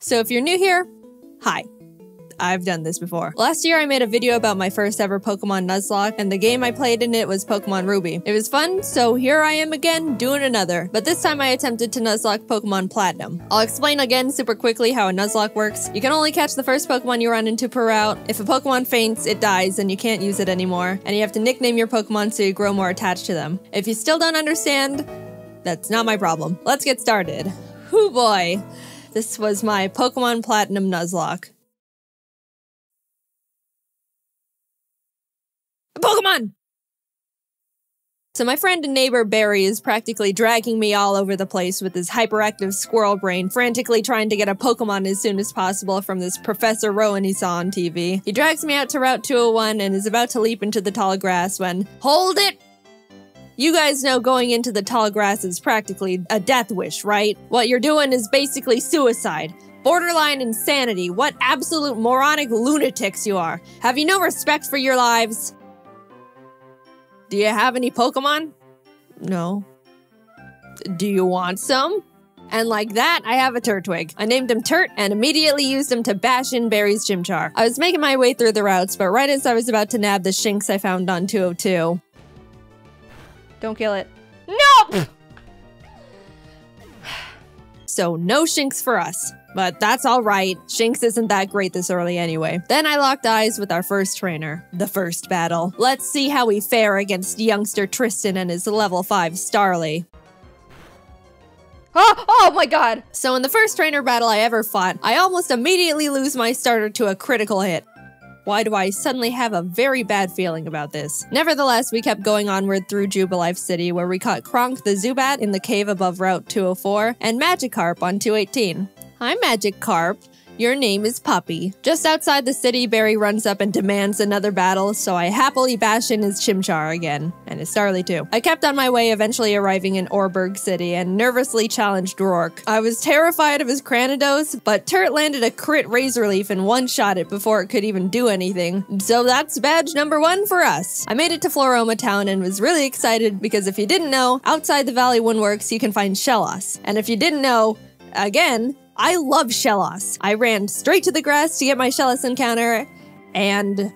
So if you're new here, hi. I've done this before. Last year I made a video about my first ever Pokemon Nuzlocke, and the game I played in it was Pokemon Ruby. It was fun, so here I am again, doing another. But this time I attempted to Nuzlocke Pokemon Platinum. I'll explain again super quickly how a Nuzlocke works. You can only catch the first Pokemon you run into per route. If a Pokemon faints, it dies and you can't use it anymore. And you have to nickname your Pokemon so you grow more attached to them. If you still don't understand, that's not my problem. Let's get started. Hoo boy. This was my Pokemon Platinum Nuzlocke. Pokemon! So my friend and neighbor Barry is practically dragging me all over the place with his hyperactive squirrel brain, frantically trying to get a Pokemon as soon as possible from this Professor Rowan he saw on TV. He drags me out to Route 201 and is about to leap into the tall grass when— hold it! You guys know going into the tall grass is practically a death wish, right? What you're doing is basically suicide. Borderline insanity. What absolute moronic lunatics you are. Have you no respect for your lives? Do you have any Pokemon? No. Do you want some? And like that, I have a Turtwig. I named him Turt and immediately used him to bash in Barry's Chimchar. I was making my way through the routes, but right as I was about to nab the Shinx I found on 202. Don't kill it. No! So no Shinx for us. But that's alright, Shinx isn't that great this early anyway. Then I locked eyes with our first trainer. The first battle. Let's see how we fare against youngster Tristan and his level 5 Starly. Oh my god! So in the first trainer battle I ever fought, I almost immediately lose my starter to a critical hit. Why do I suddenly have a very bad feeling about this? Nevertheless, we kept going onward through Jubilife City, where we caught Kronk the Zubat in the cave above Route 204, and Magikarp on 218. Hi, Magikarp. Your name is Puppy. Just outside the city, Barry runs up and demands another battle, so I happily bash in his Chimchar again, and his Starly too. I kept on my way, eventually arriving in Orberg City, and nervously challenged Rourke. I was terrified of his Cranidos, but Turt landed a crit Razor Leaf and one-shot it before it could even do anything. So that's badge number 1 for us. I made it to Florima Town and was really excited because if you didn't know, outside the Valley Woodworks you can find Shellos. And if you didn't know, again, I love Shellos. I ran straight to the grass to get my Shellos encounter, and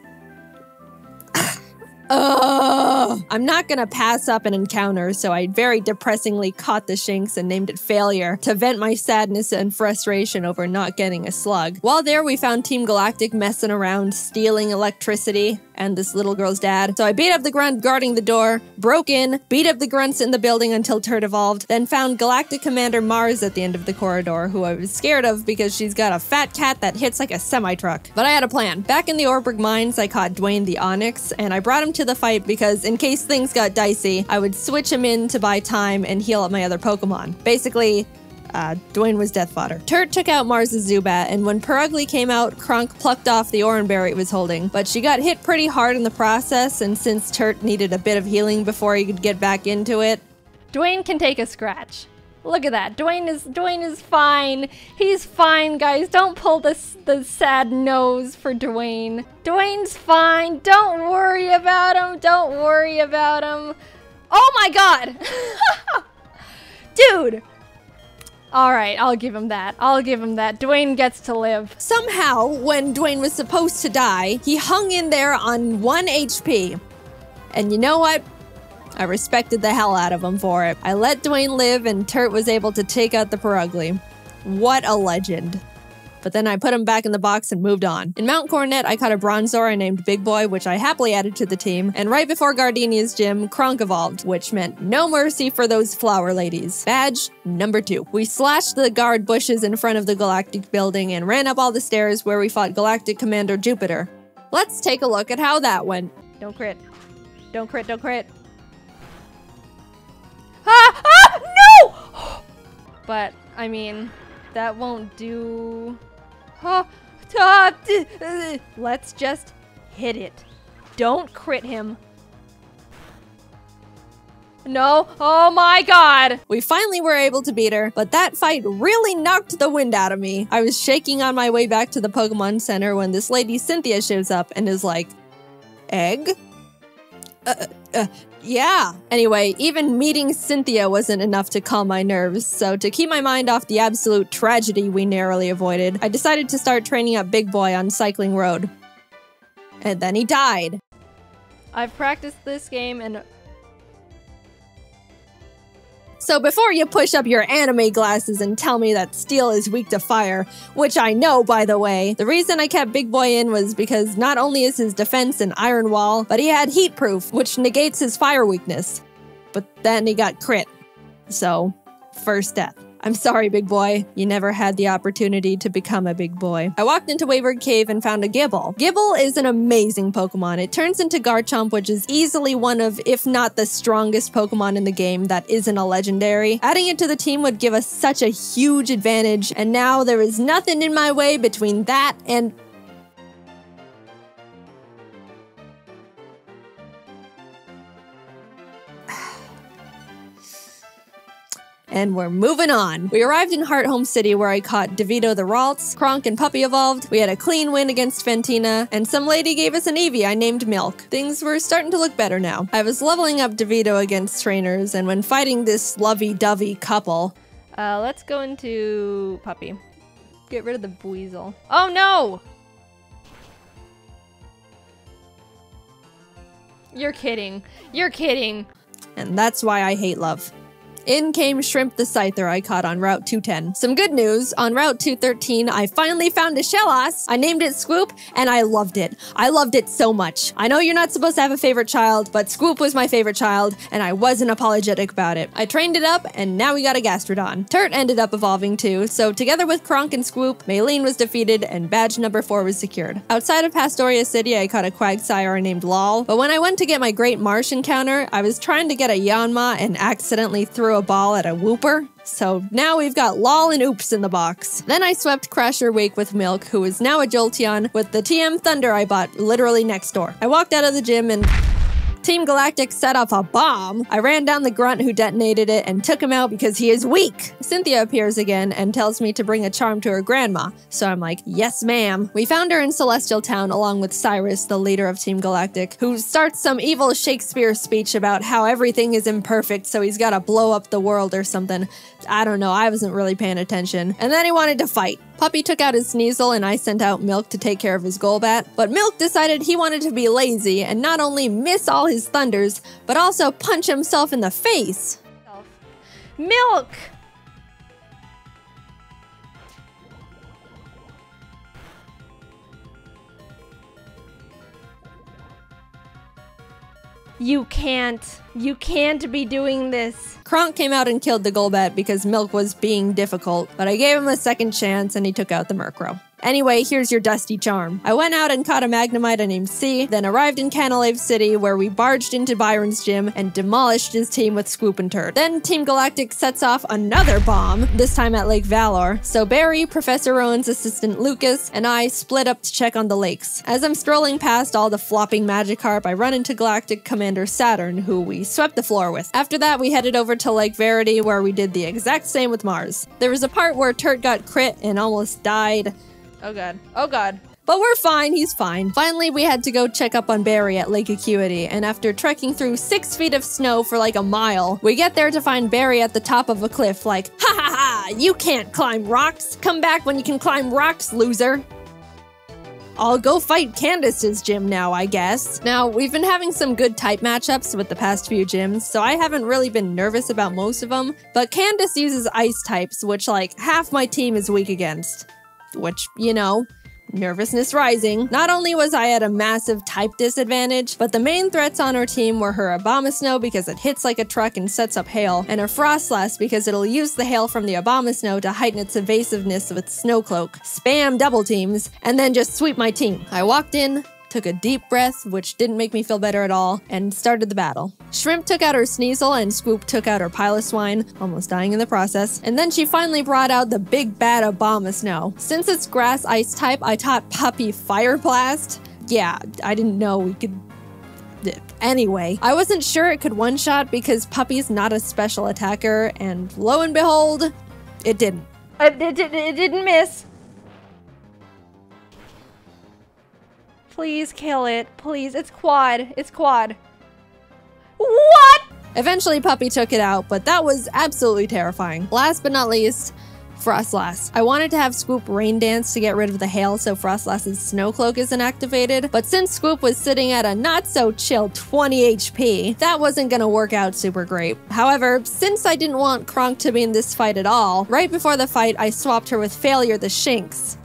I'm not gonna pass up an encounter, so I very depressingly caught the Shinx and named it Failure to vent my sadness and frustration over not getting a slug. While there, we found Team Galactic messing around, stealing electricity, and this little girl's dad. So I beat up the grunt guarding the door, broke in, beat up the grunts in the building until Turt evolved, then found Galactic Commander Mars at the end of the corridor, who I was scared of because she's got a fat cat that hits like a semi-truck. But I had a plan. Back in the Orberg Mines, I caught Dwayne the Onyx, and I brought him to the fight because in case things got dicey, I would switch him in to buy time and heal up my other Pokemon. Basically, Dwayne was death fodder. Turt took out Mars's Zubat, and when Perugly came out, Kronk plucked off the Oranberry it was holding. But she got hit pretty hard in the process, and since Turt needed a bit of healing before he could get back into it, Dwayne can take a scratch. Look at that. Dwayne is fine. He's fine, guys. Don't pull the sad nose for Dwayne. Dwayne's fine. Don't worry about him. Don't worry about him. Oh my god! Dude! Alright, I'll give him that. I'll give him that. Dwayne gets to live. somehow, when Dwayne was supposed to die, he hung in there on 1 HP. And you know what? I respected the hell out of him for it. I let Dwayne live and Turt was able to take out the Perugly. What a legend. But then I put him back in the box and moved on. In Mount Coronet, I caught a Bronzor named Big Boy, which I happily added to the team. And right before Gardenia's gym, Kronk evolved, which meant no mercy for those flower ladies. Badge number 2. We slashed the guard bushes in front of the Galactic building and ran up all the stairs where we fought Galactic Commander Jupiter. Let's take a look at how that went. Don't crit. Don't crit, don't crit. No! But, I mean, that won't do... Let's just hit it. Don't crit him. No. Oh my god. We finally were able to beat her, but that fight really knocked the wind out of me. I was shaking on my way back to the Pokemon Center when this lady Cynthia shows up and is like, Egg? Yeah. Anyway, even meeting Cynthia wasn't enough to calm my nerves, so to keep my mind off the absolute tragedy we narrowly avoided, I decided to start training up Big Boy on Cycling Road. And then he died. I've practiced this game and... So before you push up your anime glasses and tell me that steel is weak to fire, which I know, by the way, the reason I kept Big Boy in was because not only is his defense an iron wall, but he had heat proof, which negates his fire weakness. But then he got crit. So, first death. I'm sorry, Big Boy. You never had the opportunity to become a big boy. I walked into Wayward Cave and found a Gible. Gible is an amazing Pokemon. It turns into Garchomp, which is easily one of, if not the strongest Pokemon in the game that isn't a legendary. Adding it to the team would give us such a huge advantage, and now there is nothing in my way between that and... And we're moving on. We arrived in Hearthome City where I caught DeVito the Ralts, Kronk and Puppy evolved, we had a clean win against Fantina, and some lady gave us an Eevee I named Milk. Things were starting to look better now. I was leveling up DeVito against trainers, and when fighting this lovey-dovey couple... let's go into Puppy. Get rid of the Weasel. Oh no! You're kidding. You're kidding. And that's why I hate love. In came Shrimp the Scyther I caught on Route 210. Some good news, on Route 213, I finally found a Shellos. I named it Squoop, and I loved it. I loved it so much. I know you're not supposed to have a favorite child, but Squoop was my favorite child, and I wasn't apologetic about it. I trained it up, and now we got a Gastrodon. Turt ended up evolving too, so together with Kronk and Squoop, Maylene was defeated, and badge number 4 was secured. Outside of Pastoria City, I caught a Quagsire named Lol, but when I went to get my Great Marsh encounter, I was trying to get a Yanma and accidentally threw a ball at a Wooper. So now we've got Lol and Oops in the box. Then I swept Crasher Wake with Milk, who is now a Jolteon, with the TM Thunder I bought literally next door. I walked out of the gym and... Team Galactic set off a bomb. I ran down the grunt who detonated it and took him out because he is weak. Cynthia appears again and tells me to bring a charm to her grandma. So I'm like, yes ma'am. We found her in Celestial Town along with Cyrus, the leader of Team Galactic, who starts some evil Shakespeare speech about how everything is imperfect so he's gotta blow up the world or something. I don't know, I wasn't really paying attention. And then he wanted to fight. Puppy took out his Sneasel and I sent out Milk to take care of his Golbat, but Milk decided he wanted to be lazy and not only miss all his thunders, but also punch himself in the face. Milk! You can't be doing this. Kronk came out and killed the Golbat because Milk was being difficult, but I gave him a second chance and he took out the Murkrow. Anyway, here's your Dusty Charm. I went out and caught a Magnemite named C, then arrived in Canalave City where we barged into Byron's gym and demolished his team with Squoop and Turt. Then Team Galactic sets off another bomb, this time at Lake Valor, so Barry, Professor Rowan's assistant Lucas, and I split up to check on the lakes. As I'm strolling past all the flopping Magikarp, I run into Galactic Commander Saturn, who we swept the floor with. After that, we headed over to Lake Verity where we did the exact same with Mars. There was a part where Turt got crit and almost died. Oh god. Oh god. But we're fine, he's fine. Finally, we had to go check up on Barry at Lake Acuity, and after trekking through 6 feet of snow for like a mile, we get there to find Barry at the top of a cliff like, ha ha ha, you can't climb rocks. Come back when you can climb rocks, loser. I'll go fight Candace's gym now, I guess. Now, we've been having some good type matchups with the past few gyms, so I haven't really been nervous about most of them, but Candace uses ice types, which like half my team is weak against. Which, you know, nervousness rising. Not only was I at a massive type disadvantage, but the main threats on our team were her Abomasnow because it hits like a truck and sets up hail, and her Frostlass because it'll use the hail from the Abomasnow to heighten its evasiveness with Snowcloak, spam double teams, and then just sweep my team. I walked in, took a deep breath, which didn't make me feel better at all, and started the battle. Shrimp took out her Sneasel and Squoop took out her Piloswine, almost dying in the process, and then she finally brought out the big bad Abomasnow. Since it's grass ice type, I taught Puppy Fire Blast. Yeah, I didn't know we could... Anyway, I wasn't sure it could one-shot because Puppy's not a special attacker, and lo and behold, it didn't. It didn't miss. Please kill it. Please. It's quad. It's quad. What? Eventually, Puppy took it out, but that was absolutely terrifying. Last but not least, Frostlass. I wanted to have Swoop rain dance to get rid of the hail so Frostlass's snow cloak isn't activated, but since Swoop was sitting at a not-so-chill 20 HP, that wasn't gonna work out super great. However, since I didn't want Kronk to be in this fight at all, right before the fight I swapped her with Failure the Shinx.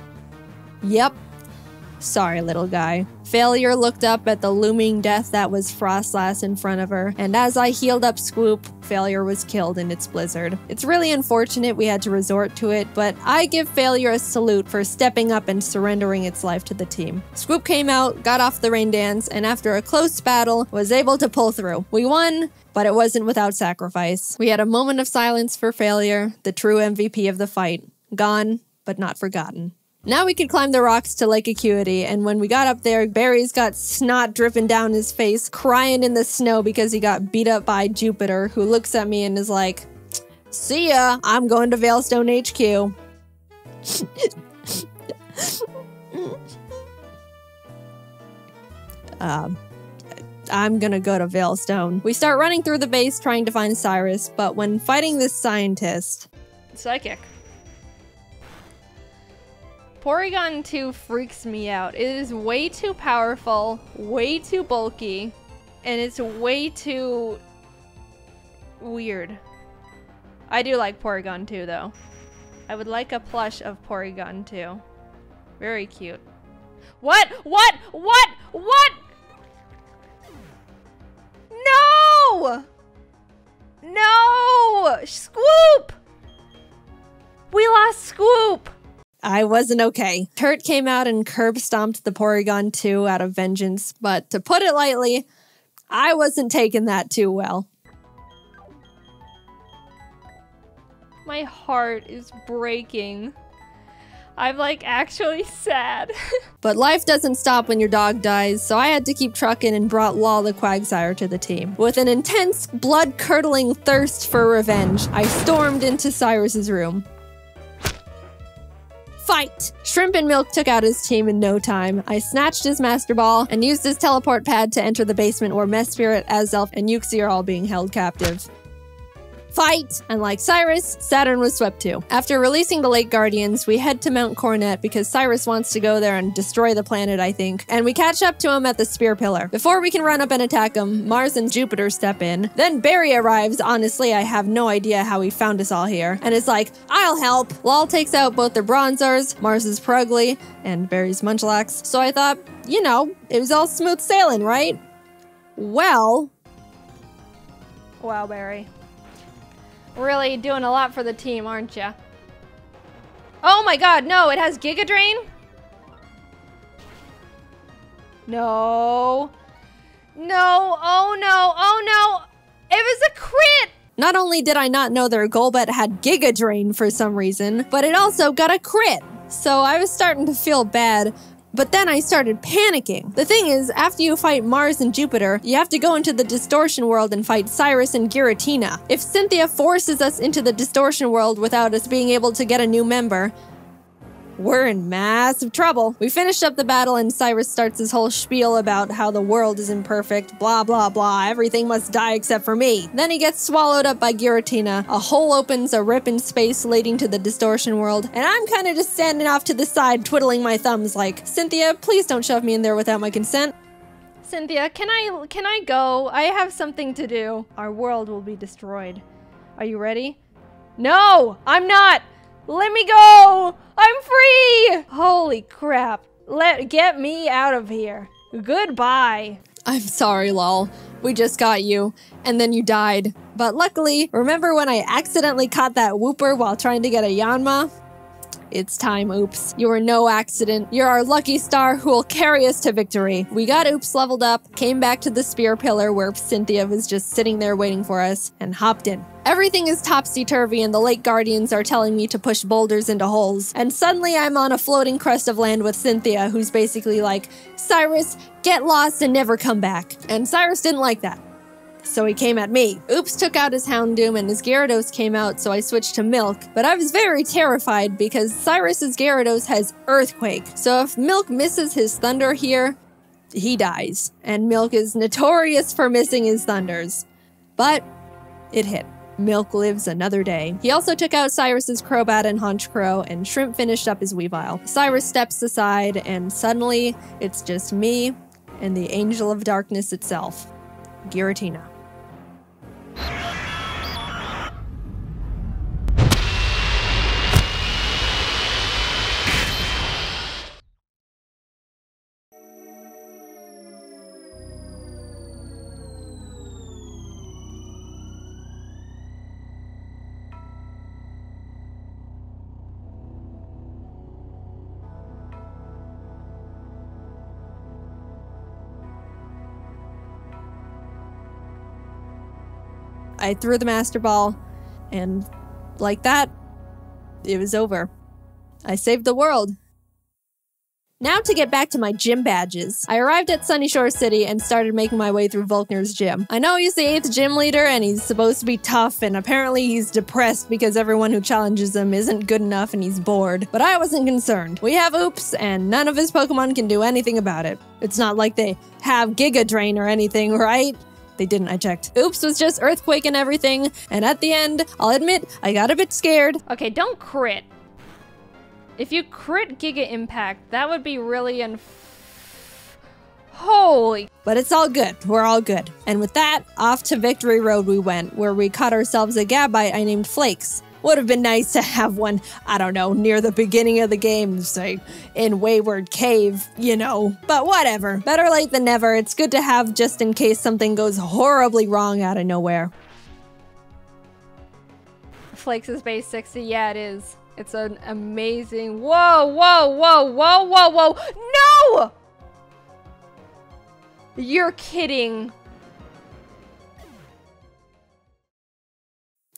Yep. Sorry, little guy. Failure looked up at the looming death that was Frostlass in front of her, and as I healed up Swoop, Failure was killed in its blizzard. It's really unfortunate we had to resort to it, but I give Failure a salute for stepping up and surrendering its life to the team. Swoop came out, got off the rain dance, and after a close battle, was able to pull through. We won, but it wasn't without sacrifice. We had a moment of silence for Failure, the true MVP of the fight. Gone, but not forgotten. Now we could climb the rocks to Lake Acuity, and when we got up there, Barry's got snot dripping down his face, crying in the snow because he got beat up by Jupiter, who looks at me and is like, "See ya, I'm going to Veilstone HQ." I'm gonna go to Veilstone. We start running through the base trying to find Cyrus, but when fighting this scientist... Psychic. Porygon 2 freaks me out. It is way too powerful, way too bulky, and it's way too weird. I do like Porygon 2 though. I would like a plush of Porygon 2. Very cute. What? What? What? What? No! No! Scoop! We lost Scoop! I wasn't okay. Kurt came out and curb stomped the Porygon 2 out of vengeance, but to put it lightly, I wasn't taking that too well. My heart is breaking. I'm like actually sad. But life doesn't stop when your dog dies, so I had to keep trucking and brought Lol the Quagsire to the team. With an intense, blood-curdling thirst for revenge, I stormed into Cyrus's room. Fight! Shrimp and Milk took out his team in no time. I snatched his Master Ball and used his teleport pad to enter the basement where Mess Spirit, Azelf, and Uxie are all being held captive. Fight! And like Cyrus, Saturn was swept too. After releasing the Lake Guardians, we head to Mount Coronet because Cyrus wants to go there and destroy the planet, I think, and we catch up to him at the Spear Pillar. Before we can run up and attack him, Mars and Jupiter step in. Then Barry arrives. Honestly, I have no idea how he found us all here, and is like, "I'll help!" Lol takes out both their Bronzors, Mars's Purugly, and Barry's Munchlax, so I thought, you know, it was all smooth sailing, right? Well... Wow, Barry. Really doing a lot for the team, aren't ya? Oh my god, no, it has Giga Drain? No. No, oh no, oh no! It was a crit! Not only did I not know their Golbat had Giga Drain for some reason, but it also got a crit. So I was starting to feel bad, but then I started panicking. The thing is, after you fight Mars and Jupiter, you have to go into the Distortion World and fight Cyrus and Giratina. If Cynthia forces us into the Distortion World without us being able to get a new member, we're in massive trouble. We finished up the battle and Cyrus starts his whole spiel about how the world is imperfect, blah blah blah, everything must die except for me. Then he gets swallowed up by Giratina, a hole opens, a rip in space leading to the Distortion World, and I'm kinda just standing off to the side twiddling my thumbs like, "Cynthia, please don't shove me in there without my consent." Cynthia, can I go? I have something to do. Our world will be destroyed. Are you ready? No, I'm not! Let me go! I'm free! Holy crap. Get me out of here. Goodbye. I'm sorry, Lol. We just got you, and then you died. But luckily, remember when I accidentally caught that Wooper while trying to get a Yanma? It's time, Oops. You were no accident. You're our lucky star who will carry us to victory. We got Oops leveled up, came back to the Spear Pillar where Cynthia was just sitting there waiting for us, and hopped in. Everything is topsy-turvy and the Lake Guardians are telling me to push boulders into holes. And suddenly I'm on a floating crest of land with Cynthia, who's basically like, "Cyrus, get lost and never come back." And Cyrus didn't like that, so he came at me. Oops took out his Houndoom and his Gyarados came out, so I switched to Milk. But I was very terrified because Cyrus's Gyarados has Earthquake. So if Milk misses his Thunder here, he dies, and Milk is notorious for missing his thunders. But it hit. Milk lives another day. He also took out Cyrus's Crobat and Haunch Crow, and Shrimp finished up his Weavile. Cyrus steps aside, and suddenly, it's just me and the Angel of Darkness itself, Giratina. I threw the Master Ball, and like that, it was over. I saved the world. Now to get back to my gym badges. I arrived at Sunyshore City and started making my way through Volkner's gym. I know he's the 8th gym leader and he's supposed to be tough, and apparently he's depressed because everyone who challenges him isn't good enough and he's bored. But I wasn't concerned. We have Oops, and none of his Pokemon can do anything about it. It's not like they have Giga Drain or anything, right? They didn't, I checked. Oops was just Earthquake and everything, and at the end, I'll admit, I got a bit scared. Okay, don't crit. If you crit Giga Impact, that would be really holy. But it's all good. We're all good. And with that, off to Victory Road we went, where we caught ourselves a Gabite I named Flakes. Would have been nice to have one, I don't know, near the beginning of the game, say, in Wayward Cave, you know. But whatever. Better late than never. It's good to have just in case something goes horribly wrong out of nowhere. Flakes is base 60. Yeah, it is. It's an amazing... Whoa, whoa, whoa, whoa, whoa, whoa. No! You're kidding.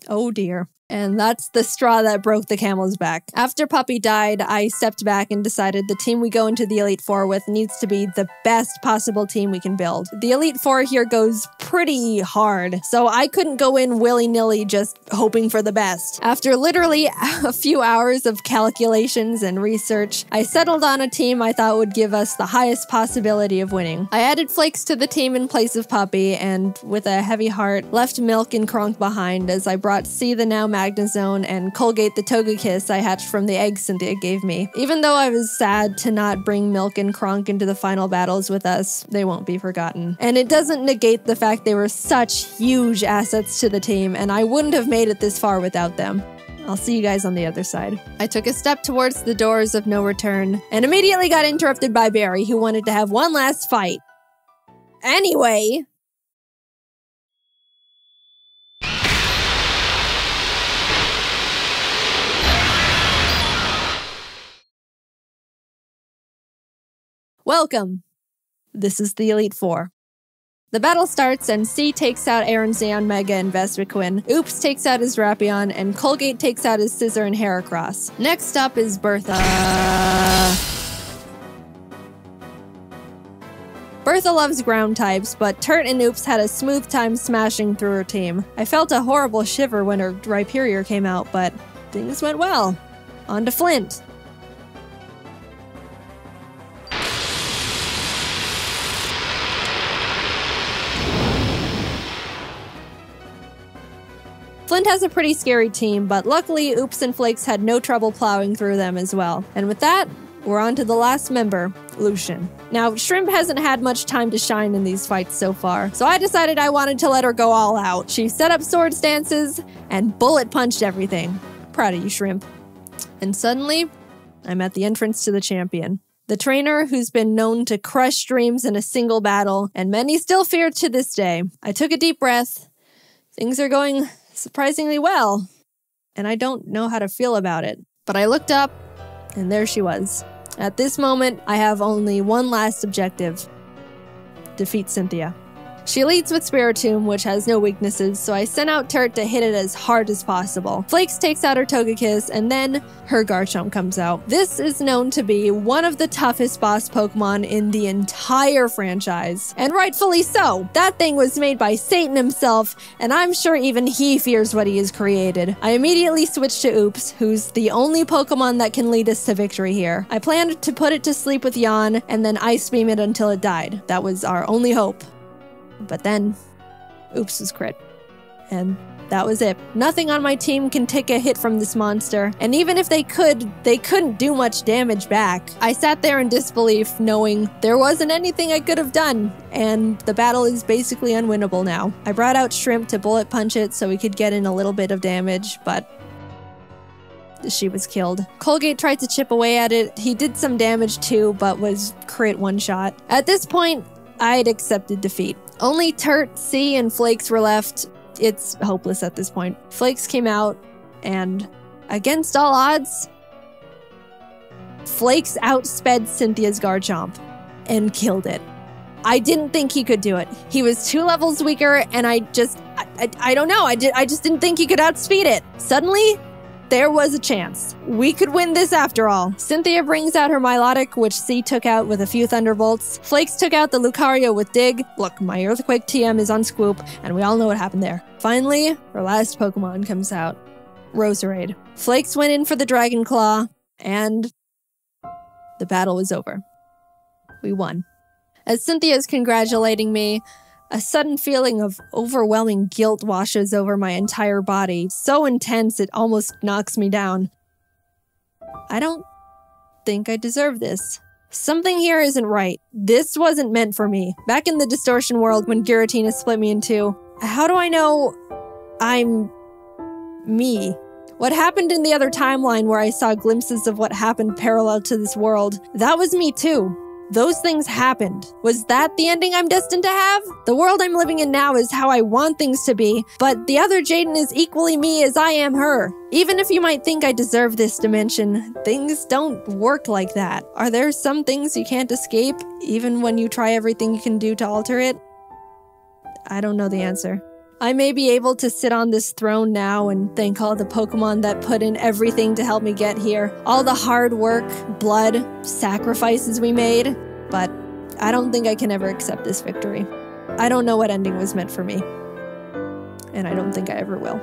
Oh dear. And that's the straw that broke the camel's back. After Puppy died, I stepped back and decided the team we go into the Elite Four with needs to be the best possible team we can build. The Elite Four here goes pretty hard, so I couldn't go in willy-nilly just hoping for the best. After literally a few hours of calculations and research, I settled on a team I thought would give us the highest possibility of winning. I added Flakes to the team in place of Puppy, and with a heavy heart, left Milk and Kronk behind as I brought C the now Magnezone and Colgate the Togekiss I hatched from the eggs Cynthia gave me. Even though I was sad to not bring Milk and Kronk into the final battles with us, they won't be forgotten. And it doesn't negate the fact they were such huge assets to the team, and I wouldn't have made it this far without them. I'll see you guys on the other side. I took a step towards the doors of no return, and immediately got interrupted by Barry, who wanted to have one last fight. Anyway... Welcome. This is the Elite Four. The battle starts and C takes out Aaron Zeon Mega and Vespiquen, Oops takes out his Rapion, and Colgate takes out his Scissor and Heracross. Next up is Bertha. Bertha loves ground types, but Turt and Oops had a smooth time smashing through her team. I felt a horrible shiver when her Rhyperior came out, but things went well. On to Flint. Flint has a pretty scary team, but luckily Oops and Flakes had no trouble plowing through them as well. And with that, we're on to the last member, Lucian. Now, Shrimp hasn't had much time to shine in these fights so far, so I decided I wanted to let her go all out. She set up sword stances and bullet punched everything. Proud of you, Shrimp. And suddenly, I'm at the entrance to the champion. The trainer who's been known to crush dreams in a single battle, and many still fear to this day. I took a deep breath. Things are going surprisingly well, and I don't know how to feel about it. But I looked up, and there she was. At this moment, I have only one last objective. Defeat Cynthia. She leads with Spiritomb, which has no weaknesses, so I sent out Turt to hit it as hard as possible. Flakes takes out her Togekiss, and then her Garchomp comes out. This is known to be one of the toughest boss Pokemon in the entire franchise. And rightfully so. That thing was made by Satan himself, and I'm sure even he fears what he has created. I immediately switched to Oops, who's the only Pokemon that can lead us to victory here. I planned to put it to sleep with Yawn, and then Ice Beam it until it died. That was our only hope. But then, Oops was crit. And that was it. Nothing on my team can take a hit from this monster, and even if they could, they couldn't do much damage back. I sat there in disbelief, knowing there wasn't anything I could have done, and the battle is basically unwinnable now. I brought out Shrimp to bullet punch it so we could get in a little bit of damage, but she was killed. Colgate tried to chip away at it. He did some damage too, but was crit one shot. At this point, I'd accepted defeat. Only Turt, C, and Flakes were left. It's hopeless at this point. Flakes came out, and against all odds, Flakes outsped Cynthia's Garchomp and killed it. I didn't think he could do it. He was 2 levels weaker, and I don't know. I just didn't think he could outspeed it. Suddenly, there was a chance. We could win this after all. Cynthia brings out her Milotic, which C took out with a few Thunderbolts. Flakes took out the Lucario with Dig. Look, my Earthquake TM is on Scoop, and we all know what happened there. Finally, our last Pokemon comes out. Roserade. Flakes went in for the Dragon Claw, and the battle was over. We won. As Cynthia's congratulating me, a sudden feeling of overwhelming guilt washes over my entire body, so intense it almost knocks me down. I don't think I deserve this. Something here isn't right. This wasn't meant for me. Back in the Distortion world when Giratina split me in 2, how do I know I'm me? What happened in the other timeline where I saw glimpses of what happened parallel to this world, that was me too. Those things happened. Was that the ending I'm destined to have? The world I'm living in now is how I want things to be, but the other Jaiden is equally me as I am her. Even if you might think I deserve this dimension, things don't work like that. Are there some things you can't escape, even when you try everything you can do to alter it? I don't know the answer. I may be able to sit on this throne now and thank all the Pokemon that put in everything to help me get here. All the hard work, blood, sacrifices we made, but I don't think I can ever accept this victory. I don't know what ending was meant for me, and I don't think I ever will.